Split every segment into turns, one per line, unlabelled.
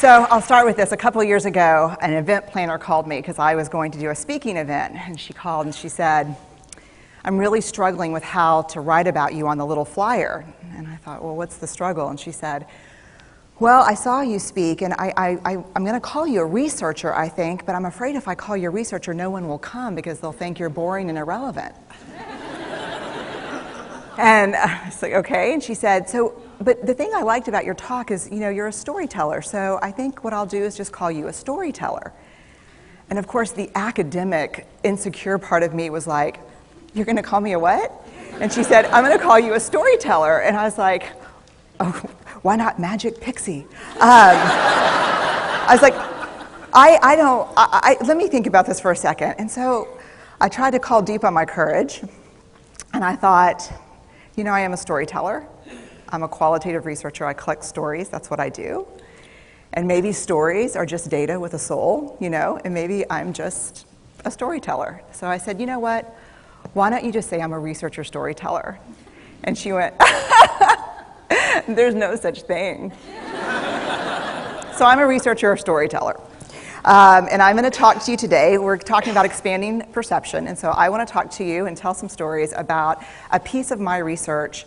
So I'll start with this. A couple of years ago, an event planner called me because I was going to do a speaking event. And she called and she said, I'm really struggling with how to write about you on the little flyer. And I thought, well, what's the struggle? And she said, well, I saw you speak, and I'm going to call you a researcher, I think, but I'm afraid if I call you a researcher, no one will come because they'll think you're boring and irrelevant. And I was like, okay. And she said, but the thing I liked about your talk is, you're a storyteller, so I think what I'll do is just call you a storyteller. And of course, the academic, insecure part of me was like, you're going to call me a what? And she said, I'm going to call you a storyteller. And I was like, oh, why not Magic Pixie? I was like, let me think about this for a second. And so I tried to call deep on my courage, and I thought, I am a storyteller. I'm a qualitative researcher. I collect stories. That's what I do. And maybe stories are just data with a soul, and maybe I'm just a storyteller. So I said, you know what? Why don't you just say I'm a researcher storyteller? And she went, there's no such thing. So I'm a researcher storyteller. And I'm going to talk to you today. We're talking about expanding perception. And so I want to talk to you and tell some stories about a piece of my research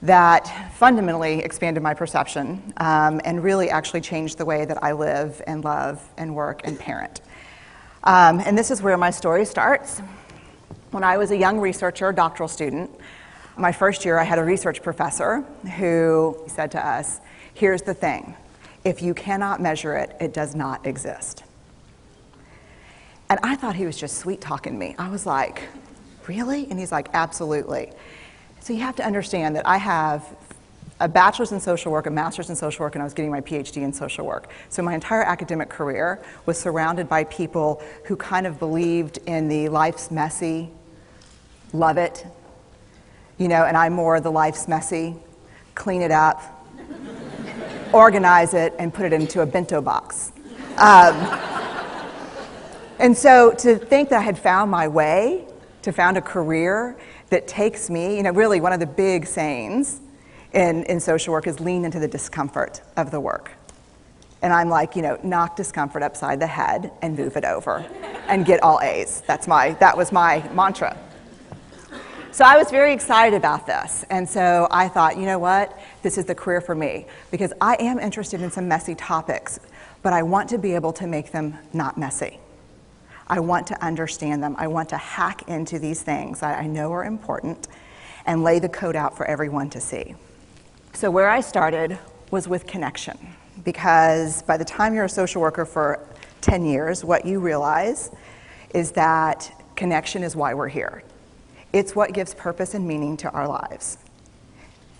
that fundamentally expanded my perception and really actually changed the way that I live and love and work and parent. And this is where my story starts. When I was a young researcher, doctoral student, my first year I had a research professor who said to us, here's the thing, if you cannot measure it, it does not exist. And I thought he was just sweet-talking me. I was like, really? And he's like, absolutely. So you have to understand that I have a bachelor's in social work, a master's in social work, and I was getting my PhD in social work. So my entire academic career was surrounded by people who kind of believed in the life's messy, love it, and I'm more the life's messy, clean it up, organize it, and put it into a bento box. And so to think that I had found my way, to found a career that takes me, really one of the big sayings in social work is lean into the discomfort of the work. And I'm like, knock discomfort upside the head and move it over and get all A's. That was my mantra. So I was very excited about this. And so I thought, you know what? This is the career for me because I am interested in some messy topics, but I want to be able to make them not messy. I want to understand them. I want to hack into these things that I know are important and lay the code out for everyone to see. So where I started was with connection, because by the time you're a social worker for 10 years, what you realize is that connection is why we're here. It's what gives purpose and meaning to our lives.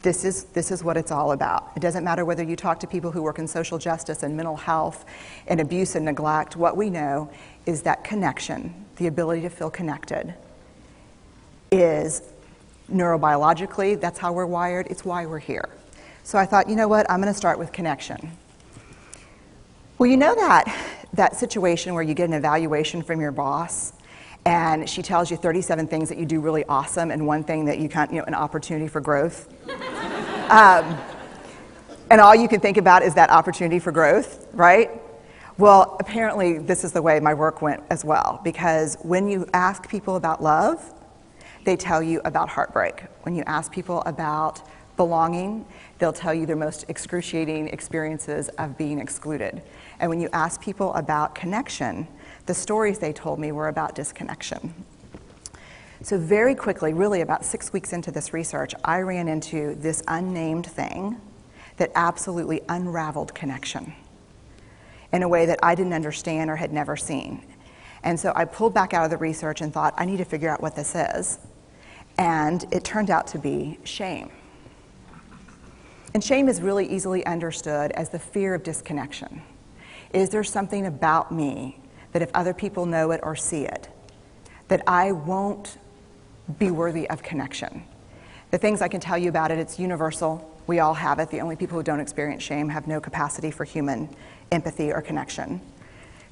This is what it's all about. It doesn't matter whether you talk to people who work in social justice and mental health and abuse and neglect. What we know is that connection, the ability to feel connected, is neurobiologically, that's how we're wired, it's why we're here. So I thought, you know what, I'm going to start with connection. Well, that situation where you get an evaluation from your boss, and she tells you 37 things that you do really awesome and one thing that you can't, an opportunity for growth. And all you can think about is that opportunity for growth, right? Well, apparently this is the way my work went as well, because when you ask people about love, they tell you about heartbreak. When you ask people about belonging, they'll tell you their most excruciating experiences of being excluded. And when you ask people about connection, the stories they told me were about disconnection. So very quickly, really about 6 weeks into this research, I ran into this unnamed thing that absolutely unraveled connection in a way that I didn't understand or had never seen. And so I pulled back out of the research and thought, I need to figure out what this is. And it turned out to be shame. And shame is really easily understood as the fear of disconnection. Is there something about me that if other people know it or see it, that I won't be worthy of connection? The things I can tell you about it, it's universal. We all have it. The only people who don't experience shame have no capacity for human empathy or connection.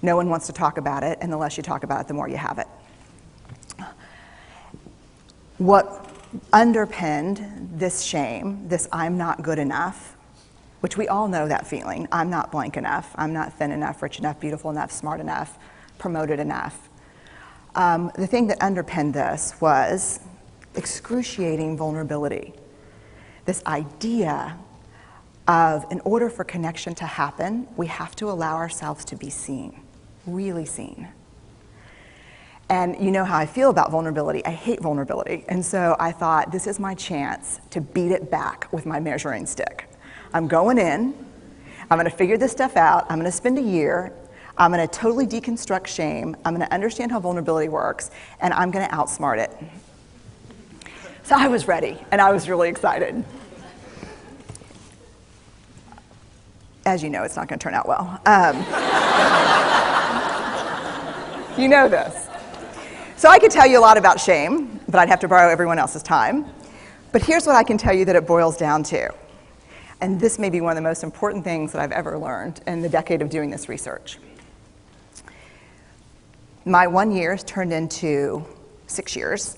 No one wants to talk about it, and the less you talk about it, the more you have it. What underpinned this shame, this I'm not good enough, which we all know that feeling. I'm not blank enough. I'm not thin enough, rich enough, beautiful enough, smart enough, promoted enough. The thing that underpinned this was excruciating vulnerability. This idea of, in order for connection to happen, we have to allow ourselves to be seen, really seen. And you know how I feel about vulnerability. I hate vulnerability. And so I thought, this is my chance to beat it back with my measuring stick. I'm going in, I'm going to figure this stuff out, I'm going to spend a year, I'm going to totally deconstruct shame, I'm going to understand how vulnerability works, and I'm going to outsmart it. So I was ready, and I was really excited. As you know, it's not going to turn out well. You know this. So I could tell you a lot about shame, but I'd have to borrow everyone else's time. But here's what I can tell you that it boils down to. And this may be one of the most important things that I've ever learned in the decade of doing this research. My 1 year has turned into 6 years,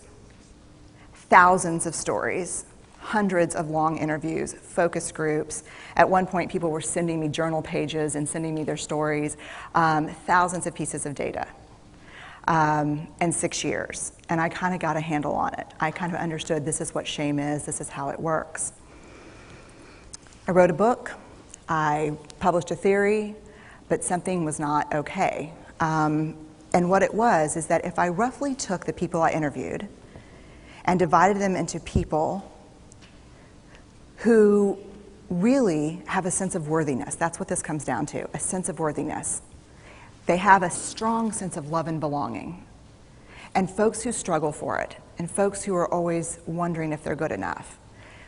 thousands of stories, hundreds of long interviews, focus groups. At one point, people were sending me journal pages and sending me their stories, thousands of pieces of data. And 6 years. And I kind of got a handle on it. I kind of understood this is what shame is, this is how it works. I wrote a book, I published a theory, but something was not okay. And what it was is that if I roughly took the people I interviewed and divided them into people who really have a sense of worthiness, that's what this comes down to, a sense of worthiness. They have a strong sense of love and belonging. And folks who struggle for it, and folks who are always wondering if they're good enough.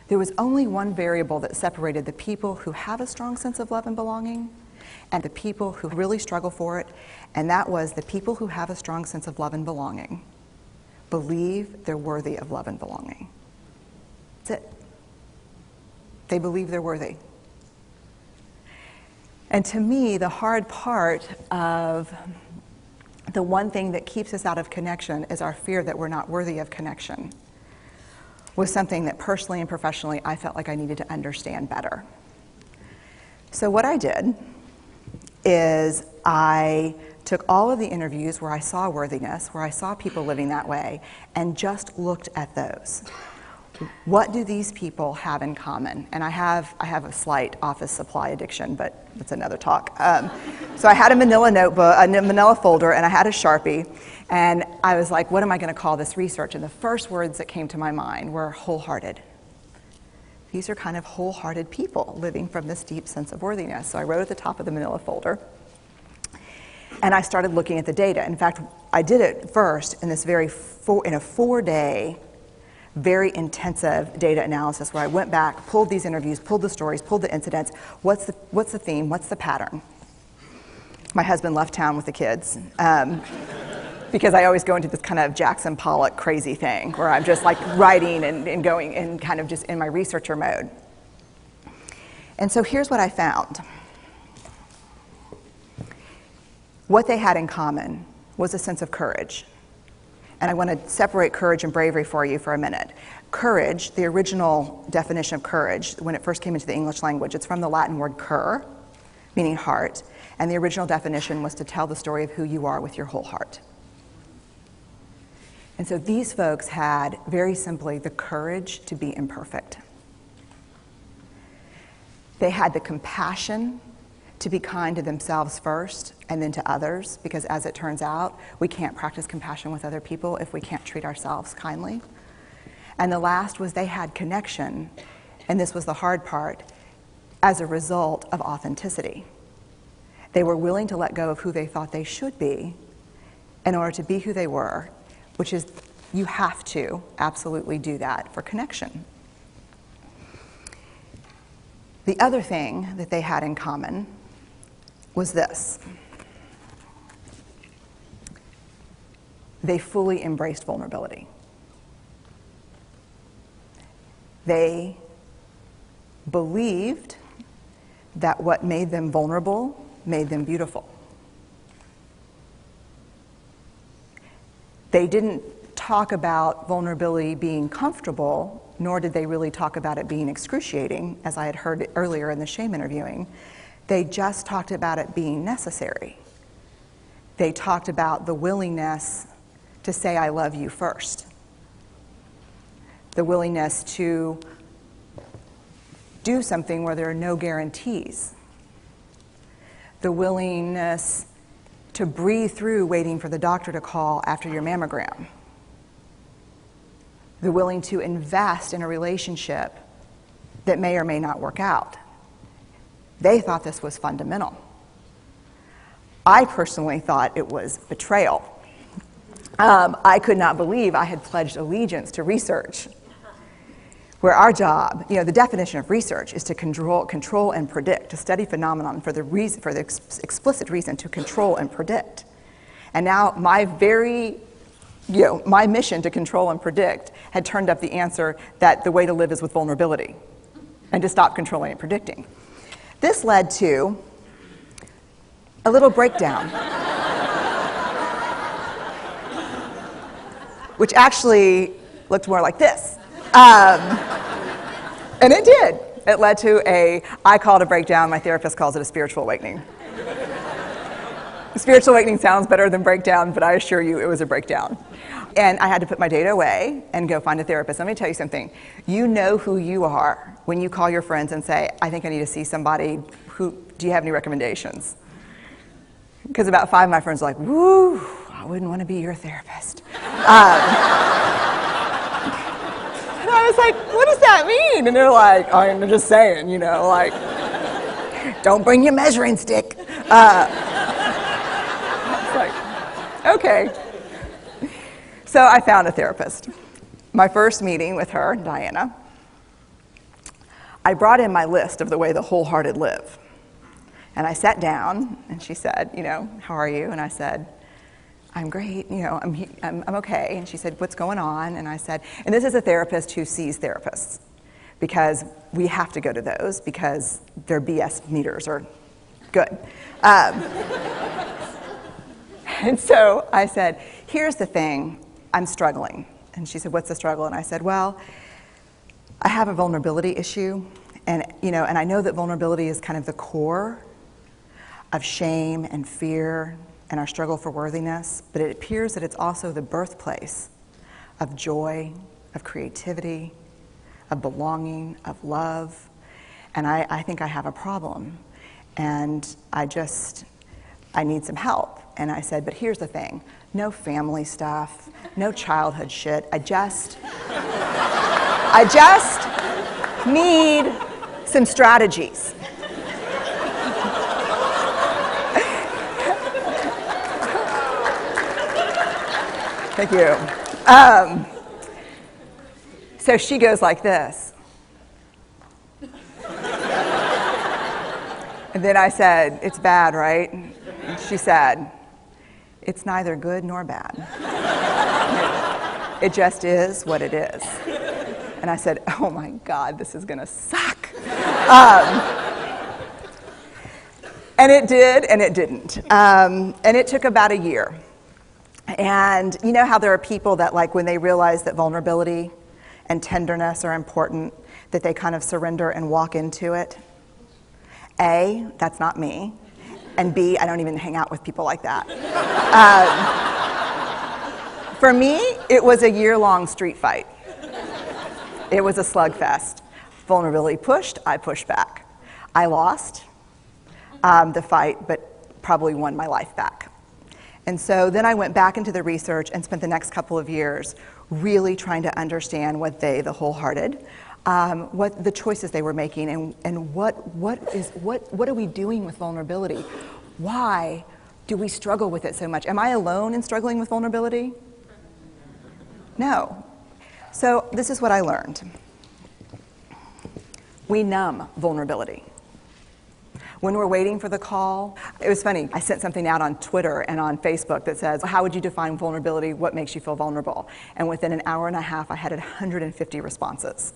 There was only one variable that separated the people who have a strong sense of love and belonging and the people who really struggle for it, and that was the people who have a strong sense of love and belonging believe they're worthy of love and belonging. That's it. They believe they're worthy. And to me, the hard part of the one thing that keeps us out of connection is our fear that we're not worthy of connection, was something that personally and professionally I felt like I needed to understand better. So what I did is I took all of the interviews where I saw worthiness, where I saw people living that way, and just looked at those. What do these people have in common? And I have a slight office supply addiction, but that's another talk. So I had a manila notebook, a manila folder, and I had a Sharpie, and I was like, what am I going to call this research? And the first words that came to my mind were wholehearted. These are kind of wholehearted people living from this deep sense of worthiness. So I wrote at the top of the manila folder, and I started looking at the data. In fact, I did it first in this in a 4-day, very intensive data analysis where I went back, pulled these interviews, pulled the stories, pulled the incidents. What's the theme? What's the pattern? My husband left town with the kids because I always go into this kind of Jackson Pollock crazy thing where I'm just like writing and going and kind of just in my researcher mode. And so here's what I found. What they had in common was a sense of courage. And I want to separate courage and bravery for you for a minute. Courage, the original definition of courage, when it first came into the English language, it's from the Latin word cur, meaning heart. And the original definition was to tell the story of who you are with your whole heart. And so these folks had, very simply, the courage to be imperfect. They had the compassion to be kind to themselves first and then to others, because as it turns out, we can't practice compassion with other people if we can't treat ourselves kindly. And the last was they had connection, and this was the hard part, as a result of authenticity. They were willing to let go of who they thought they should be in order to be who they were, which is, you have to absolutely do that for connection. The other thing that they had in common was this. They fully embraced vulnerability. They believed that what made them vulnerable made them beautiful. They didn't talk about vulnerability being comfortable, nor did they really talk about it being excruciating, as I had heard earlier in the shame interviewing. They just talked about it being necessary. They talked about the willingness to say I love you first. The willingness to do something where there are no guarantees. The willingness to breathe through waiting for the doctor to call after your mammogram. The willing to invest in a relationship that may or may not work out. They thought this was fundamental. I personally thought it was betrayal. I could not believe I had pledged allegiance to research, where our job, the definition of research is to control and predict, to study phenomenon for the explicit reason to control and predict. And now my mission to control and predict had turned up the answer that the way to live is with vulnerability and to stop controlling and predicting. This led to a little breakdown, which actually looked more like this. And it did. It led to I call it a breakdown, my therapist calls it a spiritual awakening. Spiritual awakening sounds better than breakdown, but I assure you it was a breakdown. And I had to put my data away and go find a therapist. Let me tell you something. You know who you are when you call your friends and say, I think I need to see somebody. Do you have any recommendations? Because about 5 of my friends are like, woo, I wouldn't want to be your therapist. And I was like, what does that mean? And they're like, oh, I'm just saying, don't bring your measuring stick. It's like, okay. So I found a therapist. My first meeting with her, Diana, I brought in my list of the way the wholehearted live. And I sat down, and she said, how are you? And I said, I'm great, I'm okay. And she said, what's going on? And I said, and this is a therapist who sees therapists, because we have to go to those because their BS meters are good. And so I said, here's the thing, I'm struggling. And she said, what's the struggle? And I said, well, I have a vulnerability issue, and I know that vulnerability is kind of the core of shame and fear and our struggle for worthiness, but it appears that it's also the birthplace of joy, of creativity, of belonging, of love, and I think I have a problem, and I need some help. And I said, but here's the thing, no family stuff, no childhood shit, I just need some strategies. Thank you. So she goes like this. And then I said, it's bad, right? And she said, it's neither good nor bad. It just is what it is. And I said, oh my God, this is gonna suck. And it did, and it didn't. And it took about a year. And you know how there are people that, like, when they realize that vulnerability and tenderness are important, that they kind of surrender and walk into it? A, that's not me. And B, I don't even hang out with people like that. For me, it was a year-long street fight. It was a slugfest. Vulnerability pushed, I pushed back. I lost the fight, but probably won my life back. And so then I went back into the research and spent the next couple of years really trying to understand what the wholehearted, what the choices they were making, and what are we doing with vulnerability? Why do we struggle with it so much? Am I alone in struggling with vulnerability? No. So this is what I learned. We numb vulnerability. When we're waiting for the call, it was funny, I sent something out on Twitter and on Facebook that says, how would you define vulnerability? What makes you feel vulnerable? And within an hour and a half, I had 150 responses.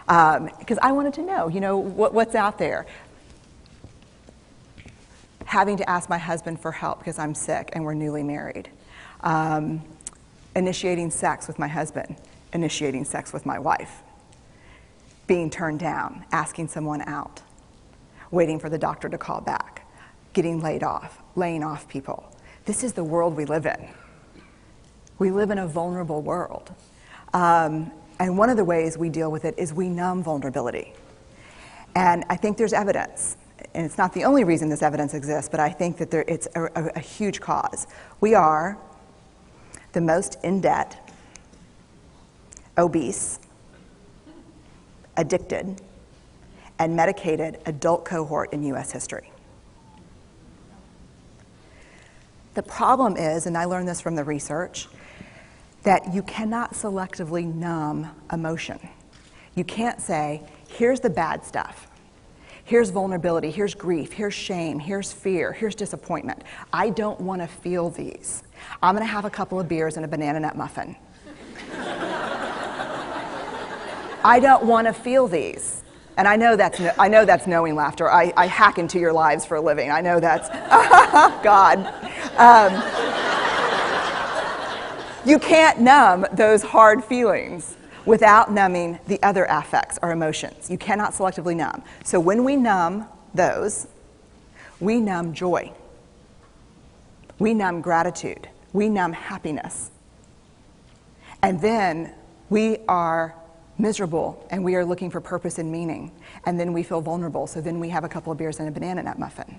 Because I wanted to know, what's out there. Having to ask my husband for help because I'm sick and we're newly married. initiating sex with my husband, initiating sex with my wife, being turned down, asking someone out, waiting for the doctor to call back, getting laid off, laying off people. This is the world we live in. We live in a vulnerable world. And one of the ways we deal with it is we numb vulnerability. And I think there's evidence, and it's not the only reason this evidence exists, but I think that it's a huge cause. We are the most in debt, obese, addicted, and medicated adult cohort in US history. The problem is, and I learned this from the research, that you cannot selectively numb emotion. You can't say, here's the bad stuff. Here's vulnerability, here's grief, here's shame, here's fear, here's disappointment. I don't want to feel these. I'm going to have a couple of beers and a banana nut muffin. I don't want to feel these. And I know that's knowing laughter. I hack into your lives for a living. I know that's, God. You can't numb those hard feelings without numbing the other affects or emotions. You cannot selectively numb. So when we numb those, we numb joy. We numb gratitude. We numb happiness. And then we are miserable and we are looking for purpose and meaning. And then we feel vulnerable. So then we have a couple of beers and a banana nut muffin.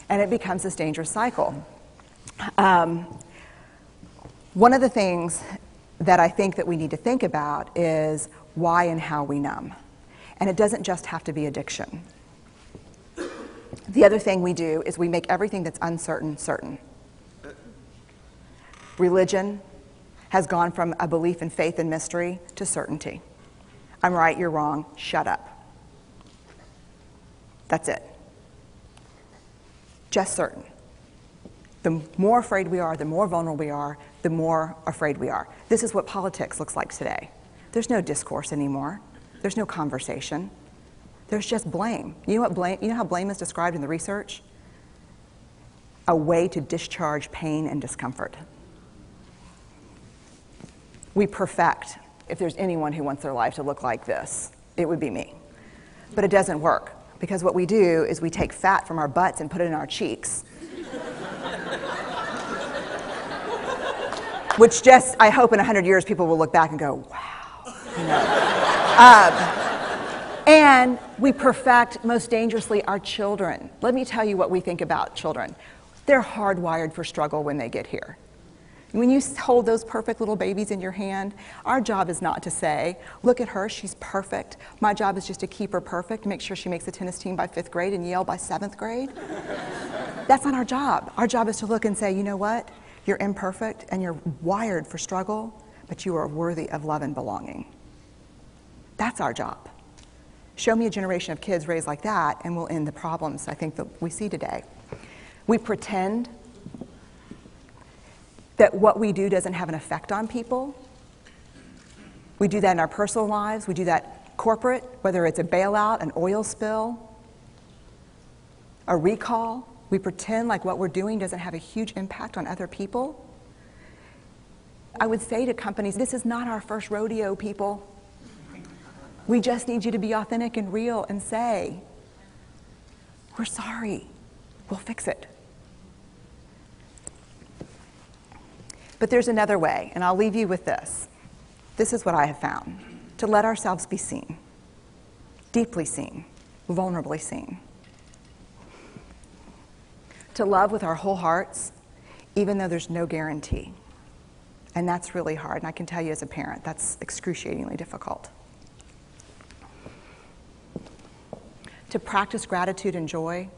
And it becomes this dangerous cycle. One of the things that I think that we need to think about is why and how we numb. And it doesn't just have to be addiction. The other thing we do is we make everything that's uncertain certain. Religion has gone from a belief in faith and mystery to certainty. I'm right, you're wrong, shut up. That's it. Just certain. The more afraid we are, the more vulnerable we are, the more afraid we are. This is what politics looks like today. There's no discourse anymore. There's no conversation. There's just blame. You know how blame is described in the research? A way to discharge pain and discomfort. We perfect. If there's anyone who wants their life to look like this, it would be me. But it doesn't work, because what we do is we take fat from our butts and put it in our cheeks. Which just, I hope in 100 years people will look back and go, wow. You know? And we perfect, most dangerously, our children. Let me tell you what we think about children. They're hardwired for struggle when they get here. When you hold those perfect little babies in your hand, our job is not to say, look at her, she's perfect. My job is just to keep her perfect, make sure she makes the tennis team by 5th grade and Yale by 7th grade. That's not our job. Our job is to look and say, you know what? You're imperfect and you're wired for struggle, but you are worthy of love and belonging. That's our job. Show me a generation of kids raised like that and we'll end the problems I think that we see today. We pretend that what we do doesn't have an effect on people. We do that in our personal lives. We do that corporate, whether it's a bailout, an oil spill, a recall. We pretend like what we're doing doesn't have a huge impact on other people. I would say to companies, this is not our first rodeo, people. We just need you to be authentic and real and say, we're sorry, we'll fix it. But there's another way, and I'll leave you with this. This is what I have found. To let ourselves be seen, deeply seen, vulnerably seen. To love with our whole hearts, even though there's no guarantee. And that's really hard, and I can tell you as a parent, that's excruciatingly difficult. To practice gratitude and joy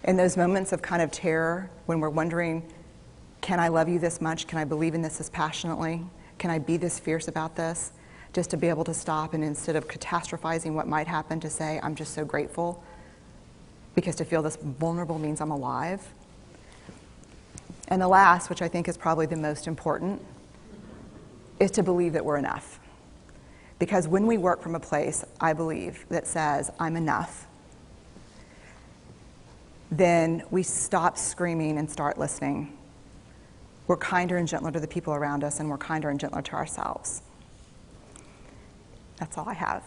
in those moments of kind of terror when we're wondering, can I love you this much? Can I believe in this as passionately? Can I be this fierce about this? Just to be able to stop and instead of catastrophizing what might happen, to say, I'm just so grateful. Because to feel this vulnerable means I'm alive. And the last, which I think is probably the most important, is to believe that we're enough. Because when we work from a place, I believe, that says, I'm enough, then we stop screaming and start listening. we're kinder and gentler to the people around us, and we're kinder and gentler to ourselves. That's all I have.